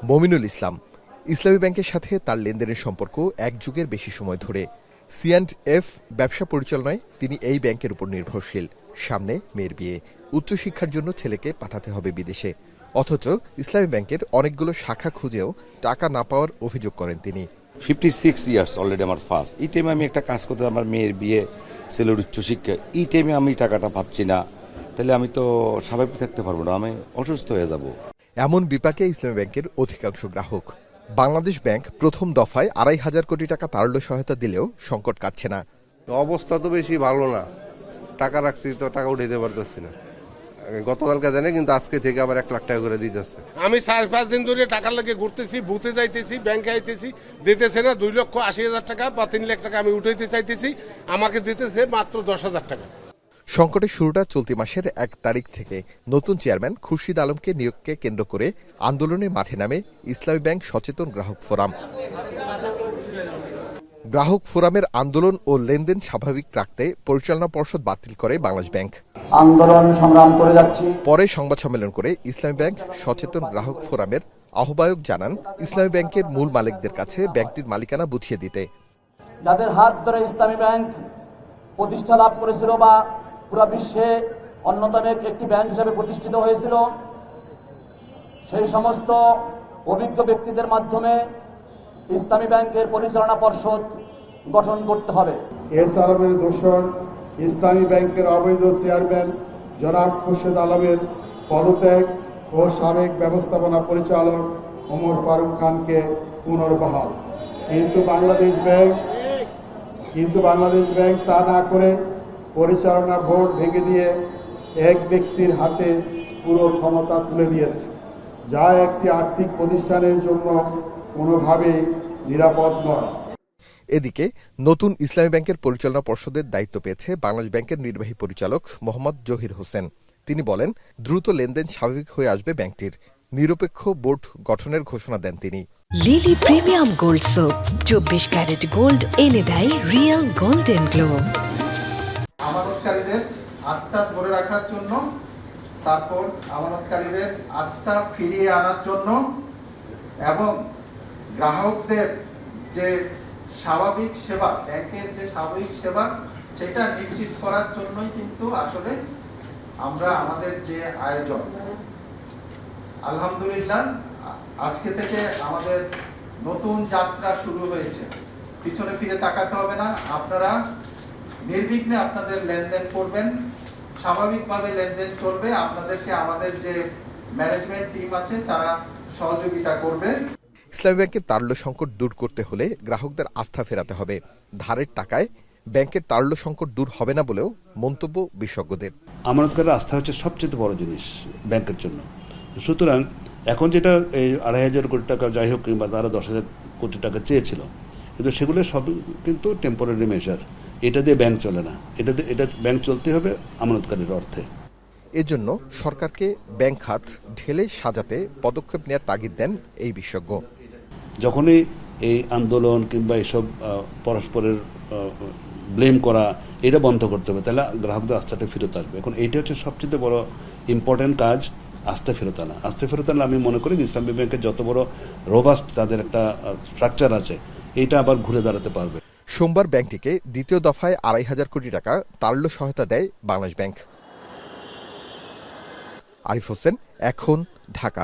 মমিনুল ইসলাম ইসলামী ব্যাংকের সাথে তার লেনদেনের সম্পর্ক এক যুগের বেশি সময় ধরে। C&F ব্যবসা পরিচালনায় তিনি এই ব্যাংকের উপর নির্ভরশীল। সামনে মেয়ের বিয়ে, উচ্চশিক্ষার জন্য ছেলেকে পাঠাতে হবে বিদেশে। অথচ ইসলামী ব্যাংকের অনেকগুলো শাখা খুঁজেও টাকা না পাওয়ার অভিযোগ করেন তিনি। 56 ইয়ার্স অলরেডি আমার ফার্স্ট। এই টাইমে আমি একটা কাজ করতে, আমার মেয়ের বিয়ে, ছেলের উচ্চশিক্ষা, এই টাইমে আমি টাকাটা পাচ্ছি না, তাহলে আমি তো স্বাভাবিক থাকতে পারবো না, আমি অসুস্থ হয়ে যাব। এমন বিপাকে ইসলামী ব্যাংকের অধিকাংশ গ্রাহক। বাংলাদেশ ব্যাংক প্রথম দফায় 2.5 কোটি টাকা তারল্য সহায়তা দিলেও সংকট কাটছে না। অবস্থা তো বেশি ভালো না, টাকা রাখছি তো টাকা উঠাইতে পারতেছি না। গতকালকে জানে, কিন্তু আজকে থেকে আবার 1 লাখ টাকা করে দিতেছে। আমি 4-5 দিন ধরে টাকার লাগে ঘুরতেছি, বুথে যাইতেছি, ব্যাংকে আইতেছি, দিতেছে না। 2,80,000 টাকা বা 3 লাখ টাকা আমি উঠাইতে চাইতেছি, আমাকে দিতেছে মাত্র 10,000 টাকা। সংকটের শুরুটা চলতি মাসের 1 তারিখ থেকে। নতুন চেয়ারম্যান খুরশিদ আলমকে নিয়োগকে কেন্দ্র করে আন্দোলনে মাঠে নামে ইসলামী ব্যাংক সচেতন গ্রাহক ফোরাম। গ্রাহক ফোরামের আন্দোলন ও লেনদেন স্বাভাবিক রাখতে পরিচালনা পর্ষদ বাতিল করে বাংলাদেশ ব্যাংক। আন্দোলন সংগ্রাম করে যাচ্ছি। পরে সংবাদ সম্মেলন করে ইসলামী ব্যাংক সচেতন গ্রাহক ফোরামের আহ্বায়ক জানান, ইসলামী ব্যাংকের মূল মালিকদের কাছে ব্যাংকটির মালিকানা বুঝিয়ে দিতে। যাদের হাত ধরে ইসলামী ব্যাংক প্রতিষ্ঠা লাভ করেছিল বা পুরো বিশ্বে অন্যতম একটি ব্যাংক হিসেবে প্রতিষ্ঠিত হয়েছিল, সেই সমস্ত অভিজ্ঞ ব্যক্তিদের মাধ্যমে ইসলামী ব্যাংকের পরিচালনা পর্ষদ গঠন করতে হবে। এস আলমের দোসর ইসলামী ব্যাংকের অবৈধ চেয়ারম্যান জনাব খুরশিদ আলমের পদত্যাগ ও সাবেক ব্যবস্থাপনা পরিচালক ওমর ফারুক খানকে পুনর্বহাল। কিন্তু বাংলাদেশ ব্যাংক তা না করে পরিচালনা বোর্ড ভেঙে দিয়ে এক ব্যক্তির হাতে পুরো ক্ষমতা তুলে দিয়েছে, যা একটি আর্থিক প্রতিষ্ঠানের জন্য কোনোভাবেই নিরাপদ নয়। এদিকে নতুন ইসলামী ব্যাংকের পরিচালনা পর্ষদের দায়িত্ব পেয়েছে বাংলাদেশ ব্যাংকের নির্বাহী পরিচালক মোহাম্মদ জহির হোসেন। তিনি বলেন, দ্রুত লেনদেন স্বাভাবিক হয়ে আসবে ব্যাংকটির। নিরপেক্ষ বোর্ড গঠনের ঘোষণা দেন তিনি। Lily premium gold soap 24 carat gold এনে দেয় রিয়েল গোল্ডেন গ্লো। আমানতকারীদের আস্থা ধরে রাখার জন্য, তারপর আমানতকারীদের আস্থা ফিরিয়ে আনার জন্য এবং গ্রাহকদের যে স্বাভাবিক সেবা, ব্যাংকের যে স্বাভাবিক সেবা, সেটা নিশ্চিত করার জন্যই কিন্তু আসলে আমরা আমাদের যে আয়োজন, আলহামদুলিল্লাহ আজকে থেকে আমাদের নতুন যাত্রা শুরু হয়েছে। পিছনে ফিরে তাকাতে হবে না, আপনারা নির্বিঘ্নে আপনাদের লেনদেন করবেন, স্বাভাবিকভাবে লেনদেন চলবে। আপনাদেরকে আমাদের যে ম্যানেজমেন্ট টিম আছে তারা সহযোগিতা করবে। ইসলামী ব্যাংকের তারল্য সংকট দূর করতে হলে গ্রাহকদের আস্থা ফেরাতে হবে। ধারের টাকায় ব্যাংকের তারল্য সংকট দূর হবে না বলেও মন্তব্য বিশেষজ্ঞদের। আমানতকারীর আস্থা হচ্ছে সবচেয়ে বড় জিনিস ব্যাংকের জন্য। সুতরাং এখন যেটা এই 2,500 কোটি টাকা যাই হোক, কিংবা তারা 10,000 কোটি টাকা চেয়েছিল, কিন্তু সেগুলো সব কিন্তু টেম্পোরারি মেজার। এটা দিয়ে ব্যাংক চলে না, এটা ব্যাংক চলতে হবে আমানতকারীর অর্থে। এজন্য সরকারকে ব্যাংক খাত ঢেলে সাজাতে পদক্ষেপ নেওয়ার তাগিদ দেন এই বিশেষজ্ঞ। যখনই এই আন্দোলন কিংবা এইসব পরস্পরের ব্লেম করা, এটা বন্ধ করতে হবে, তাহলে গ্রাহকদের আস্থাটা ফেরত আসবে। এখন এইটা হচ্ছে সবচেয়ে বড় ইম্পর্টেন্ট কাজ, আস্থা ফেরত আনা। আস্থা ফেরত আনলে আমি মনে করি ইসলামী ব্যাংকের যত বড় রোবাস্ট তাদের একটা স্ট্রাকচার আছে, এইটা আবার ঘুরে দাঁড়াতে পারবে। সোমবার ব্যাংকটিকে দ্বিতীয় দফায় 2,500 কোটি টাকা তারল্য সহায়তা দেয় বাংলাদেশ ব্যাংক। আরিফ হোসেন, এখন, ঢাকা।